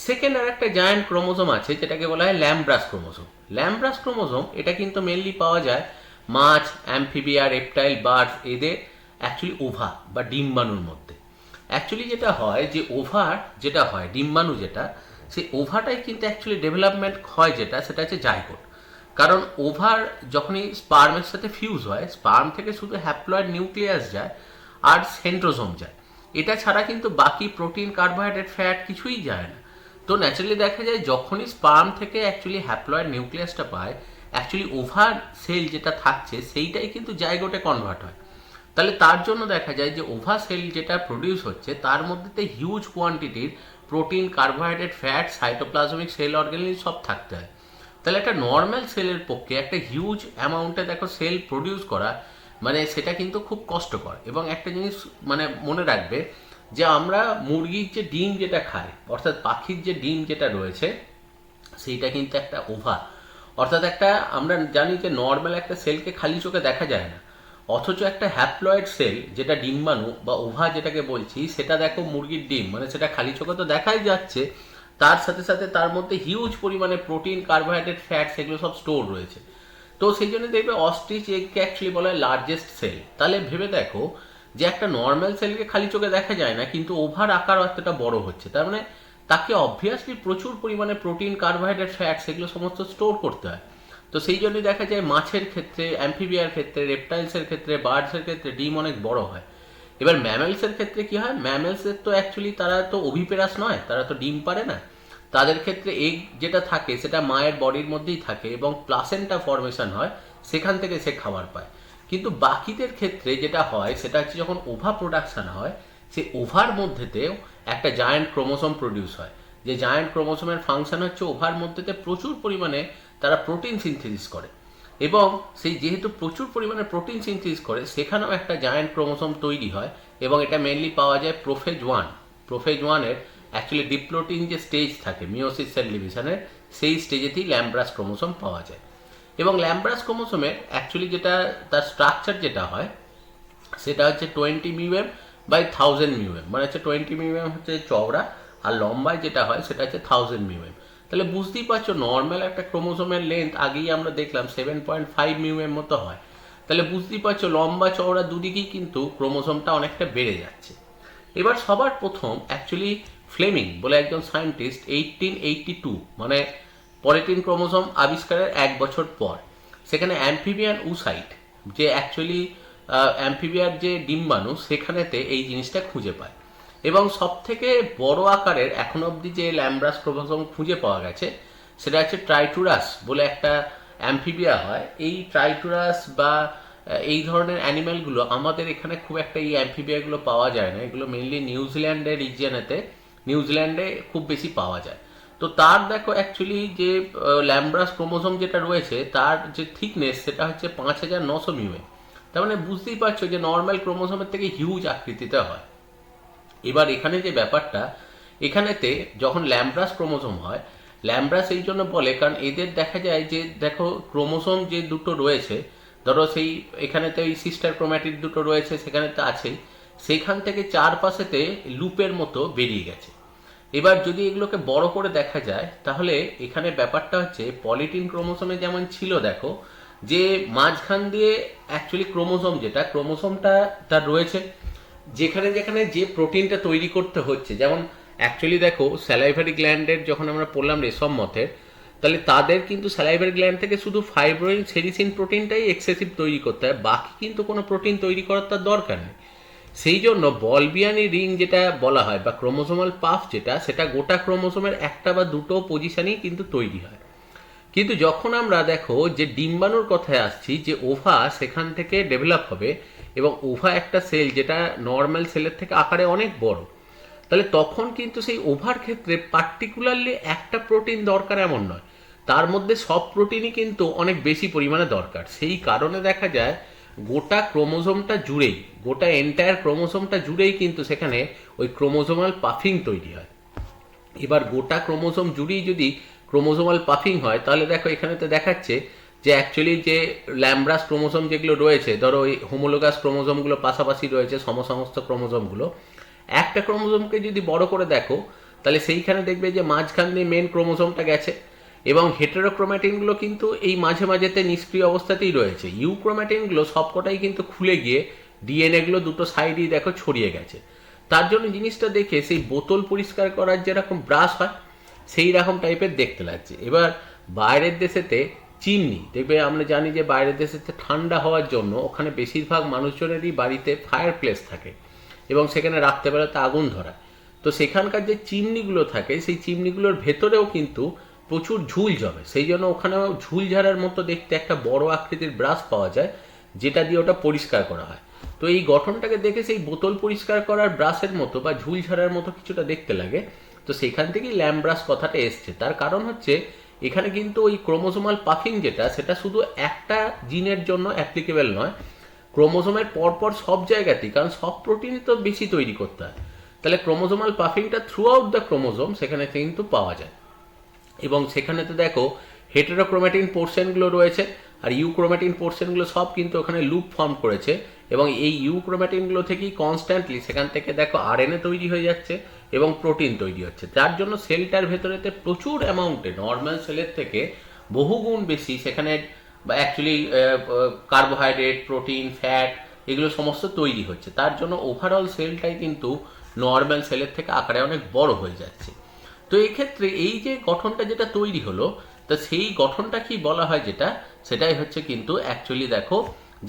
সেকেন্ড আর একটা জায়ান্ট ক্রোমোসোম আছে যেটাকে বলা হয় ল্যাম্ব্রাস ক্রোমোসোম। ল্যাম্ব্রাস ক্রোমোসোম এটা কিন্তু মেনলি পাওয়া যায় মাছ, অ্যামফিবিয়া, রেপটাইল, বার্ডস, এদের অ্যাকচুয়ালি ওভা বা ডিম্বাণুর মধ্যে। অ্যাকচুয়ালি যেটা হয় যে ওভার যেটা হয় ডিম্বাণু যেটা, সেই ওভাটাই কিন্তু অ্যাকচুয়ালি ডেভেলপমেন্ট হয় যেটা, সেটা হচ্ছে জাইগোট। কারণ ওভার যখনই স্পার্মের সাথে ফিউজ হয়, স্পার্ম থেকে শুধু হ্যাপ্লয়েড নিউক্লিয়াস যায় আর সেন্ট্রোজোম যায়, এটা ছাড়া কিন্তু বাকি প্রোটিন, কার্বোহাইড্রেট, ফ্যাট কিছুই যায় না। তো ন্যাচারালি দেখা যায় যখনই স্পার্ম থেকে অ্যাকচুয়ালি হ্যাপ্লয়েড নিউক্লিয়াসটা পায়, অ্যাকচুয়ালি ওভার সেল যেটা থাকছে সেইটাই কিন্তু জাইগোটে কনভার্ট হয়। তাহলে তার জন্য দেখা যায় যে ওভা সেল যেটা প্রডিউস হচ্ছে তার মধ্যে হিউজ কোয়ান্টিটির protein, carbohydrate, fat, cytoplasmic cell organelle সব থাকতে হয়। তাহলে একটা নর্মাল সেলের পক্ষে একটা হিউজ অ্যামাউন্টে দেখো সেল প্রডিউস করা মানে সেটা কিন্তু খুব কষ্টকর। এবং একটা জিনিস মানে মনে রাখবে যে আমরা মুরগির যে ডিম যেটা খাই, অর্থাৎ পাখির যে ডিম যেটা রয়েছে সেইটা কিন্তু একটা ওভা, অর্থাৎ একটা আমরা জানি যে নর্মাল একটা সেলকে খালি চোখে দেখা যায় না, অথচ একটা হ্যাপ্লয়েড সেল যেটা ডিম্বাণু বা ওভা যেটাকে বলছি সেটা দেখো মুরগির ডিম, মানে সেটা খালি চোখে তো দেখাই যাচ্ছে, তার সাথে সাথে তার মধ্যে হিউজ পরিমাণে প্রোটিন, কার্বোহাইড্রেট, ফ্যাট সেগুলো সব স্টোর রয়েছে। তো সেই জন্য দেখবে অস্ট্রিচ এগকে অ্যাকচুয়ালি বলা হয় লার্জেস্ট সেল। তাহলে ভেবে দেখো যে একটা নর্মাল সেলকে খালি চোখে দেখা যায় না, কিন্তু ওভার আকার এতটা বড় হচ্ছে, তার মানে তাকে অবভিয়াসলি প্রচুর পরিমাণে প্রোটিন, কার্বোহাইড্রেট, ফ্যাট সেগুলো সমস্ত স্টোর করতে হয়। তো সেই জন্যই দেখা যায় মাছের ক্ষেত্রে, অ্যাম্ফিবিয়ার ক্ষেত্রে, রেপটাইলসের ক্ষেত্রে, বার্ডসের ক্ষেত্রে ডিম অনেক বড় হয়। এবার ম্যামেলসের ক্ষেত্রে কি হয়, ম্যামেলসের তো অ্যাকচুয়ালি তারা তো ওভিপেরাস নয়, তারা তো ডিম পারে না। তাদের ক্ষেত্রে এগ যেটা থাকে সেটা মায়ের বডির মধ্যেই থাকে এবং প্লাসেন্টা ফর্মেশন হয়, সেখান থেকে সে খাবার পায়। কিন্তু বাকিদের ক্ষেত্রে যেটা হয় সেটা হচ্ছে যখন ওভা প্রোডাকশন হয়, সেই ওভার মধ্যেতেও একটা জায়ান্ট ক্রোমোসোম প্রডিউস হয়। যে জায়ান্ট ক্রোমোসোমের ফাংশন হচ্ছে ওভার মধ্যেতে প্রচুর পরিমাণে তারা প্রোটিন সিনথেসিস করে, এবং সেই যেহেতু প্রচুর পরিমাণে প্রোটিন সিনথেসিস করে সেখানেও একটা জায়ান্ট ক্রোমোসোম তৈরি হয়, এবং এটা মেনলি পাওয়া যায় প্রোফেজ ওয়ান। প্রোফেজ ওয়ানের অ্যাকচুয়ালি ডিপ্লোটিন যে স্টেজ থাকে মিওসিস সেল ডিভিশনের, সেই স্টেজেতেই ল্যাম্ব্রাস ক্রোমোসোম পাওয়া যায়। এবং ল্যাম্ব্রাস ক্রোমোসোমের অ্যাকচুয়ালি যেটা তার স্ট্রাকচার যেটা হয় সেটা হচ্ছে 20 মিউএম বাই 1000 মিউএম, মানে হচ্ছে 20 মিউএম হচ্ছে চওড়া, আর লম্বায় যেটা হয় সেটা হচ্ছে 1000 মিউএম। তাহলে বুঝতেই পারছো নর্মাল একটা ক্রোমোসোমের লেন্থ আগেই আমরা দেখলাম 7.5 মিউএম মতো হয়। তাহলে বুঝতেই পারছো লম্বা চওড়া দুদিকেই কিন্তু ক্রোমোসোমটা অনেকটা বেড়ে যাচ্ছে। এবার সবার প্রথম অ্যাকচুয়ালি ফ্লেমিং বলে একজন সায়েন্টিস্ট 1882 মানে পলিটিন ক্রোমোসোম আবিষ্কারের 1 বছর পর সেখানে অ্যাম্ফিবিয়ান উসাইট, যে অ্যাকচুয়ালি অ্যাম্ফিবিয়ার যে ডিম্বাণু, সেখানেতে এই জিনিসটা খুঁজে পায়। এবং সব থেকে বড় আকারের এখন অবধি যে ল্যাম্ব্রাস ক্রোমোসোম খুঁজে পাওয়া গেছে সেটা হচ্ছে ট্রাইটুরাস বলে একটা অ্যাম্ফিবিয়া হয়। এই ট্রাইটুরাস বা এই ধরনের অ্যানিম্যালগুলো আমাদের এখানে খুব একটা এই অ্যাম্ফিবিয়াগুলো পাওয়া যায় না, এগুলো মেনলি নিউজিল্যান্ডের রিজিয়নেতে, নিউজিল্যান্ডে খুব বেশি পাওয়া যায়। তো তার দেখো অ্যাকচুয়ালি যে ল্যাম্ব্রাস ক্রোমোসোম যেটা রয়েছে তার যে থিকনেস সেটা হচ্ছে 5900 মিউএম। তার মানে বুঝতেই পারছো যে নর্মাল ক্রোমোসোমের থেকে হিউজ আকৃতিতে হয়। এবার এখানে যে ব্যাপারটা, এখানেতে যখন ল্যাম্ব্রাস ক্রোমোসোম হয়, ল্যাম্ব্রাস এই জন্য বলে কারণ এদের দেখা যায় যে দেখো ক্রোমোসোম যে দুটো রয়েছে, ধরো সেই এখানেতে ওই সিস্টার ক্রোম্যাটিড দুটো রয়েছে সেখানে তো আছেই, সেইখান থেকে চারপাশেতে লুপের মতো বেরিয়ে গেছে। এবার যদি এগুলোকে বড় করে দেখা যায় তাহলে এখানে ব্যাপারটা হচ্ছে পলিটিন ক্রোমোসোমে যেমন ছিল দেখো যে মাঝখান দিয়ে অ্যাকচুয়ালি ক্রোমোসোম যেটা ক্রোমোসোমটা তার রয়েছে, যেখানে যেখানে যে প্রোটিনটা তৈরি করতে হচ্ছে, যেমন অ্যাকচুয়ালি দেখো স্যালাইভারি গ্ল্যান্ডের যখন আমরা পড়লাম রেশম মথের, তাহলে তাদের কিন্তু স্যালাইভারি গ্ল্যান্ড থেকে শুধু ফাইব্রোইন সেরিসিন প্রোটিনটাই এক্সেসিভ তৈরি করতে হয়, বাকি কিন্তু কোনো প্রোটিন তৈরি করার তার দরকার নেই। সেই জন্য বলবিয়ানি রিং যেটা বলা হয় বা ক্রোমোসোমাল পাফ যেটা, সেটা গোটা ক্রোমোসোমের একটা বা দুটো পজিশনেই কিন্তু তৈরি হয়। কিন্তু যখন আমরা দেখো যে ডিম্বাণুর কথায় আসছি, যে ওভা সেখান থেকে ডেভেলপ হবে, এবং ওভা একটা সেল যেটা নর্মাল সেলের থেকে আকারে অনেক বড়, তাহলে তখন কিন্তু সেই ওভার ক্ষেত্রে পার্টিকুলারলি একটা প্রোটিন দরকার এমন নয়, তার মধ্যে সব প্রোটিনই কিন্তু অনেক বেশি পরিমাণে দরকার। সেই কারণে দেখা যায় গোটা ক্রোমোসোমটা জুড়েই, গোটা এন্টায়ার ক্রোমোসোমটা জুড়েই কিন্তু সেখানে ওই ক্রোমোসোমাল পাফিং তৈরি হয়। এবার গোটা ক্রোমোসোম জুড়েই যদি ক্রোমোসোমাল পাফিং হয় তাহলে দেখো এখানে তো দেখাচ্ছে যে অ্যাকচুয়ালি যে ল্যাম্ব্রাস ক্রোমোসোম যেগুলো রয়েছে, ধরো ওই হোমোলোগাস ক্রোমোসোমগুলো পাশাপাশি রয়েছে, সমসমস্ত ক্রোমোসোমগুলো, একটা ক্রোমোসোমকে যদি বড় করে দেখো তাহলে সেইখানে দেখবে যে মাঝখান দিয়ে মেন ক্রোমোসোমটা গেছে, এবং হেটেরোক্রোম্যাটিনগুলো কিন্তু এই মাঝে মাঝেতে নিষ্ক্রিয় অবস্থাতেই রয়েছে। ইউক্রোম্যাটিনগুলো সবকটাই কিন্তু খুলে গিয়ে ডিএনএগুলো দুটো সাইডেই দেখো ছড়িয়ে গেছে। তার জন্য জিনিসটা দেখে সেই বোতল পরিষ্কার করার যেরকম ব্রাশ হয় সেই রকম টাইপের দেখতে লাগছে। এবার বাইরের দেশেতে চিমনি দেখবে, আমরা জানি যে বাইরের দেশেতে ঠান্ডা হওয়ার জন্য ওখানে বেশিরভাগ মানুষজনেরই বাড়িতে ফায়ার প্লেস থাকে এবং সেখানে রাত্রেবেলাতে আগুন ধরায়। তো সেখানকার যে চিমনিগুলো থাকে সেই চিমনিগুলোর ভেতরেও কিন্তু প্রচুর ঝুল জমে, সেই জন্য ওখানেও ঝুল ঝাড়ার মতো দেখতে একটা বড় আকৃতির ব্রাশ পাওয়া যায় যেটা দিয়ে ওটা পরিষ্কার করা হয়। তো এই গঠনটাকে দেখে সেই বোতল পরিষ্কার করার ব্রাশের মতো বা ঝুল ঝাড়ার মতো কিছুটা দেখতে লাগে। তো সেখান থেকেই ল্যাম্ব্রাস কথাটা এসছে। তার কারণ হচ্ছে এখানে কিন্তু ওই ক্রোমোসোমাল পাফিং যেটা, সেটা শুধু একটা জিনের জন্য অ্যাপ্লিকেবল নয়, ক্রোমোসোমের পরপর সব জায়গাতেই, কারণ সব প্রোটিনই তো বেশি তৈরি করতে হয়। তাহলে ক্রোমোসোমাল পাফিংটা থ্রু আউট দ্য ক্রোমোসোম সেখানে কিন্তু পাওয়া যায়। এবং সেখানে তো দেখো হেটেরোক্রোম্যাটিন পোর্শনগুলো রয়েছে আর ইউক্রোম্যাটিন পোর্শনগুলো সব কিন্তু ওখানে লুপ ফর্ম করেছে এবং এই ইউক্রোম্যাটিনগুলো থেকেই কনস্ট্যান্টলি সেখান থেকে দেখো আরএনএ তৈরি হয়ে যাচ্ছে এবং প্রোটিন তৈরি হচ্ছে, যার জন্য সেলটার ভেতরেতে প্রচুর অ্যামাউন্টে নর্মাল সেলের থেকে বহুগুণ বেশি সেখানে অ্যাকচুয়ালি কার্বোহাইড্রেট, প্রোটিন, ফ্যাট এগুলো সমস্ত তৈরি হচ্ছে। তার জন্য ওভারঅল সেলটাই কিন্তু নর্মাল সেলের থেকে আকারে অনেক বড় হয়ে যাচ্ছে। তো এই ক্ষেত্রে এই যে গঠনটা যেটা তৈরি হলো, তা সেই গঠনটা কি বলা হয় যেটা, সেটাই হচ্ছে কিন্তু অ্যাকচুয়ালি দেখো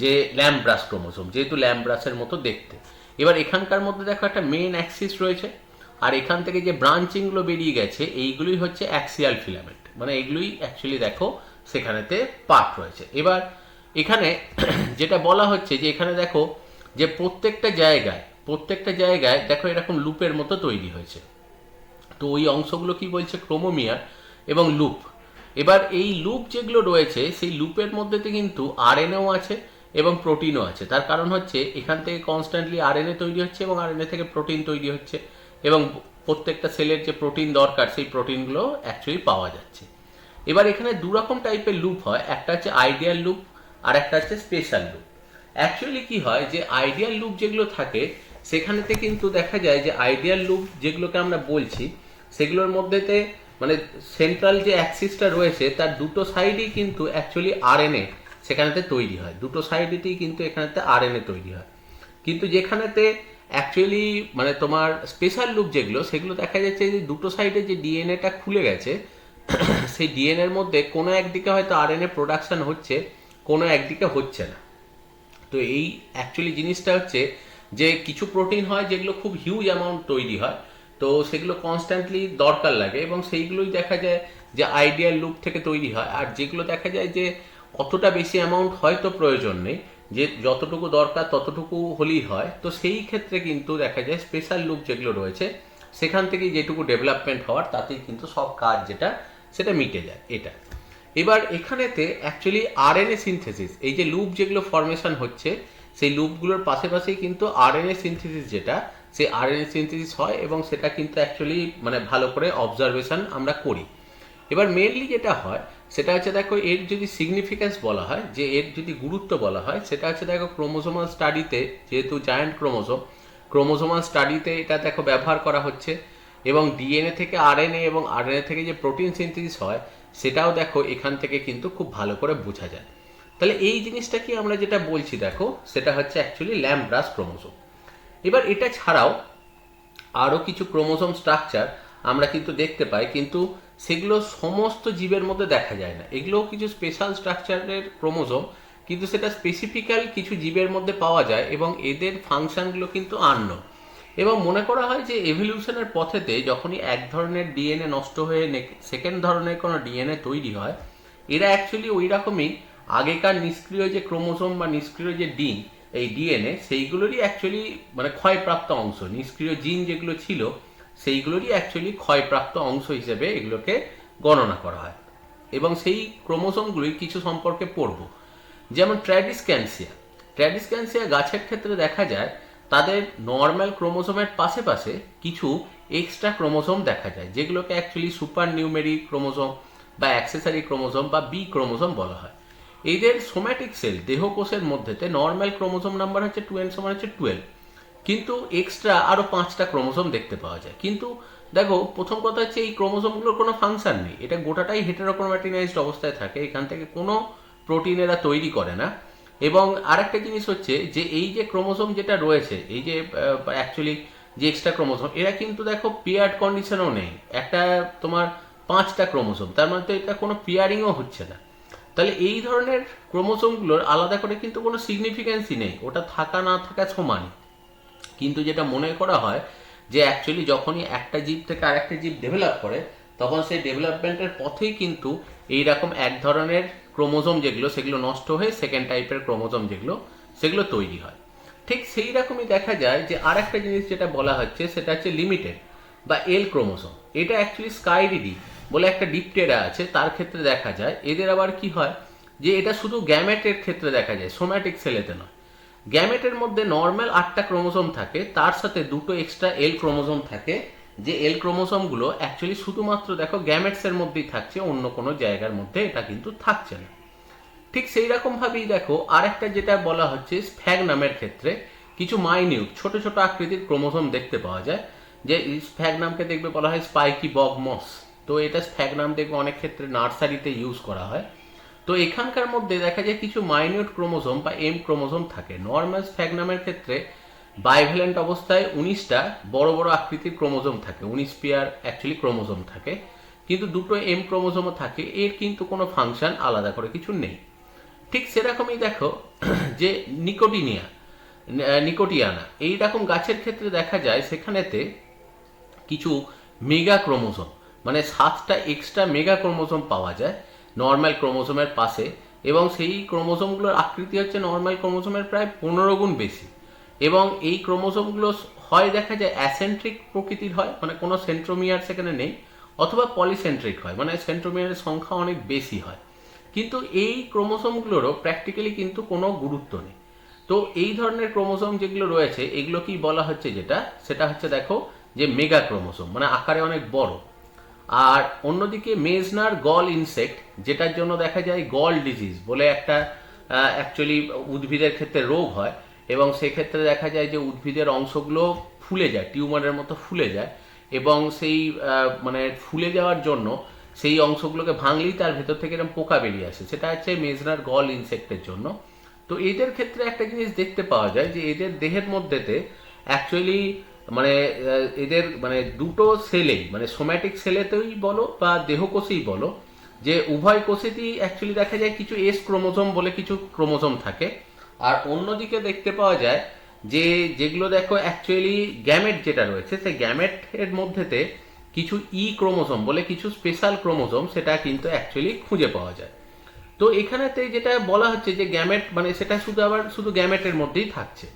যে ল্যাম্ব্রাস ক্রোমোসোম, যেহেতু ল্যাম্ব্রাসের মতো দেখতে। এবার এখানকার মধ্যে দেখো একটা মেন অ্যাক্সিস রয়েছে, আর এখান থেকে যে ব্রাঞ্চিংগুলো বেরিয়ে গেছে এইগুলোই হচ্ছে অ্যাক্সিয়াল ফিলামেন্ট, মানে এগুলোই অ্যাকচুয়ালি দেখো সেখানেতে পার্ট রয়েছে। এবার এখানে যেটা বলা হচ্ছে যে এখানে দেখো যে প্রত্যেকটা জায়গায় দেখো এরকম লুপের মতো তৈরি হয়েছে। তো ওই অংশগুলো কি বলছে, ক্রোমোমিয়ার এবং লুপ। এবার এই লুপ যেগুলো রয়েছে সেই লুপের মধ্যেতে কিন্তু আরএনএও আছে এবং প্রোটিনও আছে। তার কারণ হচ্ছে এখান থেকে কনস্ট্যান্টলি আরএনএ তৈরি হচ্ছে এবং আরএনএ থেকে প্রোটিন তৈরি হচ্ছে, এবং প্রত্যেকটা সেলের যে প্রোটিন দরকার সেই প্রোটিনগুলো অ্যাকচুয়ালি পাওয়া যাচ্ছে। এবার এখানে দু রকম টাইপের লুপ হয়, একটা হচ্ছে আইডিয়াল লুপ আর একটা হচ্ছে স্পেশাল লুপ। অ্যাকচুয়ালি কি হয় যে আইডিয়াল লুপ যেগুলো থাকে সেখানেতে কিন্তু দেখা যায় যে আইডিয়াল লুপ যেগুলোকে আমরা বলছি সেগুলোর মধ্যেতে মানে সেন্ট্রাল যে অ্যাক্সিসটা রয়েছে তার দুটো সাইডই কিন্তু অ্যাকচুয়ালি আরএনএ সেখানেতে তৈরি হয়, দুটো সাইডেতেই কিন্তু এখানেতে আরএনএ তৈরি হয়। কিন্তু যেখানেতে অ্যাকচুয়ালি মানে তোমার স্পেশাল লুপ যেগুলো সেগুলো দেখা যাচ্ছে যে দুটো সাইডে যে ডিএনএটা খুলে গেছে সেই ডিএনএর মধ্যে কোনো একদিকে হয়তো আরএনএ প্রোডাকশন হচ্ছে, কোনো একদিকে হচ্ছে না। তো এই অ্যাকচুয়ালি জিনিসটা হচ্ছে যে কিছু প্রোটিন হয় যেগুলো খুব হিউজ অ্যামাউন্ট তৈরি হয়, তো সেগুলো কনস্ট্যান্টলি দরকার লাগে এবং সেইগুলোই দেখা যায় যে আইডিয়াল লুপ থেকে তৈরি হয়। আর যেগুলো দেখা যায় যে অতটা বেশি অ্যামাউন্ট হয়তো প্রয়োজন নেই, যে যতটুকু দরকার ততটুকু হলেই হয়, তো সেই ক্ষেত্রে কিন্তু দেখা যায় স্পেশাল লুপ যেগুলো রয়েছে সেখান থেকে যেটুকু ডেভেলপমেন্ট হওয়ার তাতেই কিন্তু সব কাজ যেটা সেটা মিটে যায় এটা। এবার এখানেতে অ্যাকচুয়ালি আরএনএ সিনথেসিস, এই যে লুপ যেগুলো ফরমেশন হচ্ছে সেই লুপগুলোর পাশাপাশি কিন্তু আরএনএ সিনথেসিস যেটা, সেই আরএনএ সিনথেসিস হয় এবং সেটা কিন্তু অ্যাকচুয়ালি মানে ভালো করে অবজারভেশন আমরা করি। এবার মেনলি যেটা হয় সেটা হচ্ছে দেখো এর যদি সিগনিফিক্যান্স বলা হয়, যে এর যদি গুরুত্ব বলা হয়, সেটা হচ্ছে দেখো ক্রোমোসোমাল স্টাডিতে, যেহেতু জায়ান্ট ক্রোমোসোমাল স্টাডিতে এটা দেখো ব্যবহার করা হচ্ছে, এবং ডিএনএ থেকে আরএনএ এবং আরএনএ থেকে যে প্রোটিন সিনথেসিস হয় সেটাও দেখো এখান থেকে কিন্তু খুব ভালো করে বোঝা যায়। তাহলে এই জিনিসটা কি আমরা যেটা বলছি দেখো সেটা হচ্ছে অ্যাকচুয়ালি ল্যাম্ব্রাস ক্রোমোসোম। এবার এটা ছাড়াও আরও কিছু ক্রোমোসোম স্ট্রাকচার আমরা কিন্তু দেখতে পাই, কিন্তু সেগুলো সমস্ত জীবের মধ্যে দেখা যায় না। এগুলোও কিছু স্পেশাল স্ট্রাকচারের ক্রোমোসোম, কিন্তু সেটা স্পেসিফিক্যাল কিছু জীবের মধ্যে পাওয়া যায় এবং এদের ফাংশনগুলো কিন্তু আননোন। এবং মনে করা হয় যে এভলিউশনের পথেতে যখনই এক ধরনের ডিএনএ নষ্ট হয়ে সেকেন্ড ধরনের কোনো ডিএনএ তৈরি হয়, এরা অ্যাকচুয়ালি ওই রকমই আগেকার নিষ্ক্রিয় যে ক্রোমোসোম বা নিষ্ক্রিয় যে এই ডিএনএ সেইগুলোরই অ্যাকচুয়ালি মানে ক্ষয়প্রাপ্ত অংশ, নিষ্ক্রিয় জিন যেগুলো ছিল সেইগুলোরই অ্যাকচুয়ালি ক্ষয়প্রাপ্ত অংশ হিসেবে এগুলোকে গণনা করা হয়। এবং সেই ক্রোমোসোমগুলির কিছু সম্পর্কে পড়ব, যেমন ট্র্যাডিসক্যান্সিয়া গাছের ক্ষেত্রে দেখা যায় তাদের নর্মাল ক্রোমোসোমের পাশে কিছু এক্সট্রা ক্রোমোসোম দেখা যায়, যেগুলোকে অ্যাকচুয়ালি সুপার নিউমেরিক ক্রোমোসোম বা অ্যাক্সেসরি ক্রোমোসোম বা বি ক্রোমোসোম বলা হয়। এদের সোম্যাটিক সেল দেহকোষের মধ্যেতে নর্মাল ক্রোমোসোম নাম্বার হচ্ছে 2n সমান হচ্ছে 12, কিন্তু এক্সট্রা আরও 5টা ক্রোমোসোম দেখতে পাওয়া যায়। কিন্তু দেখো প্রথম কথা হচ্ছে এই ক্রোমোসোমগুলোর কোনো ফাংশন নেই, এটা গোটাটাই হেটেরোক্রোম্যাটিনাইজড অবস্থায় থাকে, এখান থেকে কোনো প্রোটিন এরা তৈরি করে না। এবং আরেকটা জিনিস হচ্ছে যে এই যে ক্রোমোসোম যেটা রয়েছে, এই যে অ্যাকচুয়ালি যে এক্সট্রা ক্রোমোসোম, এরা কিন্তু দেখো পেয়ার্ড কন্ডিশনও নেই, একটা তোমার 5টা ক্রোমোসোম, তার মানে তো এটা কোনো পেয়ারিংও হচ্ছে না। তাহলে এই ধরনের ক্রোমোসোমগুলোর আলাদা করে কিন্তু কোনো সিগনিফিক্যান্সই নেই, ওটা থাকা না থাকা সমানই। কিন্তু যেটা মনে করা হয় যে অ্যাকচুয়ালি যখনই একটা জীব থেকে আরেকটা জীব ডেভেলপ করে তখন সেই ডেভেলপমেন্টের পথেই কিন্তু এইরকম এক ধরনের ক্রোমোসোম যেগুলো সেগুলো নষ্ট হয়ে সেকেন্ড টাইপের ক্রোমোসোম যেগুলো সেগুলো তৈরি হয়। ঠিক সেই রকমই দেখা যায় যে আর একটা জিনিস যেটা বলা হচ্ছে সেটা হচ্ছে লিমিটেড বা এল ক্রোমোসোম। এটা অ্যাকচুয়ালি স্কাইরিডি বলে একটা ডিপটেরা আছে, তার ক্ষেত্রে দেখা যায়। এদের আবার কি হয় যে এটা শুধু গ্যামেটের ক্ষেত্রে দেখা যায়, সোম্যাটিক সেলেতে নয়। গ্যামেটের মধ্যে নর্মাল 8টা ক্রোমোসোম থাকে, তার সাথে দুটো এক্সট্রা এল ক্রোমোসোম থাকে, যে এল ক্রোমোসোমগুলো অ্যাকচুয়ালি শুধুমাত্র দেখো গ্যামেটসের মধ্যেই থাকছে, অন্য কোনো জায়গার মধ্যে এটা কিন্তু থাকছে না। ঠিক সেই রকম ভাবেই দেখো আরেকটা যেটা বলা হচ্ছে স্ফ্যাগনামের ক্ষেত্রে কিছু মাইনিউট ছোট ছোট আকৃতির ক্রোমোসোম দেখতে পাওয়া যায়, যে স্ফ্যাগনামকে দেখবে বলা হয় স্পাইকি বগ মস। তো এটা স্ফ্যাগনাম দেখবে অনেক ক্ষেত্রে নার্সারিতে ইউজ করা হয়। তো এখানকার মধ্যে দেখা যায় কিছু মাইনিউট ক্রোমোসোম বা এম ক্রোমোসোম থাকে। নর্মাল স্ফ্যাগনামের ক্ষেত্রে বাইভ্যালেন্ট অবস্থায় 19টা বড় বড় আকৃতির ক্রোমোসোম থাকে, 19 পেয়ার অ্যাকচুয়ালি ক্রোমোসোম থাকে, কিন্তু দুটো এম ক্রোমোসোমও থাকে। এর কিন্তু কোনো ফাংশন আলাদা করে কিছু নেই। ঠিক সেরকমই দেখো যে নিকোটিয়ানা এইরকম গাছের ক্ষেত্রে দেখা যায় সেখানেতে কিছু মেগা ক্রোমোসোম, মানে 7টা এক্সট্রা মেগা ক্রোমোসোম পাওয়া যায় নর্মাল ক্রোমোসোমের পাশে, এবং সেই ক্রোমোসোমগুলোর আকৃতি হচ্ছে নর্মাল ক্রোমোসোমের প্রায় 15 গুণ বেশি। এবং এই ক্রোমোসোমগুলো হয় দেখা যায় অ্যাসেন্ট্রিক প্রকৃতির হয়, মানে কোনো সেন্ট্রোমিয়ার সেখানে নেই, অথবা পলিসেন্ট্রিক হয়, মানে সেন্ট্রোমিয়ারের সংখ্যা অনেক বেশি হয়। কিন্তু এই ক্রোমোসোমগুলোরও প্র্যাকটিক্যালি কিন্তু কোনো গুরুত্ব নেই। তো এই ধরনের ক্রোমোসোম যেগুলো রয়েছে এগুলো কি বলা হচ্ছে, সেটা হচ্ছে দেখো যে মেগা ক্রোমোসোম, মানে আকারে অনেক বড়। আর অন্যদিকে মেজনার গল ইনসেক্ট, যেটার জন্য দেখা যায় গল ডিজিজ বলে একটা অ্যাকচুয়ালি উদ্ভিদের ক্ষেত্রে রোগ হয়, এবং সেক্ষেত্রে দেখা যায় যে উদ্ভিদের অংশগুলো ফুলে যায়, টিউমারের মতো ফুলে যায়, এবং সেই মানে ফুলে যাওয়ার জন্য সেই অংশগুলোকে ভাঙলেই তার ভেতর থেকে এরকম পোকা বেরিয়ে আসে, সেটা হচ্ছে মেজনার গল ইনসেক্টের জন্য। তো এদের ক্ষেত্রে একটা জিনিস দেখতে পাওয়া যায় যে এদের দেহের মধ্যেতে অ্যাকচুয়ালি মানে এদের মানে দুটো সেলেই, মানে সোম্যাটিক সেলেতেই বলো বা দেহকোষেই বলো, যে উভয় কোষেতেই অ্যাকচুয়ালি দেখা যায় কিছু এস ক্রোমোসোম বলে কিছু ক্রোমোসোম থাকে। আর অন্যদিকে দেখতে পাওয়া যায় যে যেগুলো দেখো অ্যাকচুয়ালি গ্যামেট যেটা রয়েছে সেই গ্যামেটের মধ্যেতে কিছু ই ক্রোমোসোম বলে কিছু স্পেশাল ক্রোমোসোম সেটা কিন্তু অ্যাকচুয়ালি খুঁজে পাওয়া যায়। তো এখানেতে যেটা বলা হচ্ছে যে গ্যামেট মানে সেটা শুধু গ্যামেটের মধ্যেই থাকছে।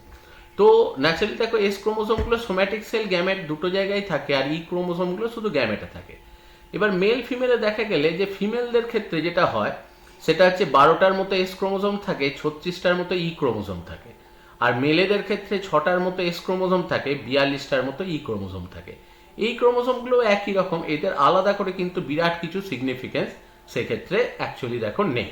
তো ন্যাচারালি দেখো এস ক্রোমোসোমগুলো সোম্যাটিক সেল গ্যামেট দুটো জায়গায় থাকে, আর ই ক্রোমোসোমগুলো শুধু গ্যামেটে থাকে। এবার মেল ফিমেলে দেখা গেলে যে ফিমেলদের ক্ষেত্রে যেটা হয় সেটা হচ্ছে 12টার মতো এস ক্রোমোসোম থাকে, 36টার মতো ই ক্রোমোসোম থাকে। আর মেলেদের ক্ষেত্রে 6টার মতো এস ক্রোমোসোম থাকে, 42টার মতো ই ক্রোমোসোম থাকে। এই ক্রোমোসোমগুলো একই রকম, এদের আলাদা করে কিন্তু বিরাট কিছু সিগনিফিকেন্স সেক্ষেত্রে অ্যাকচুয়ালি দেখো নেই।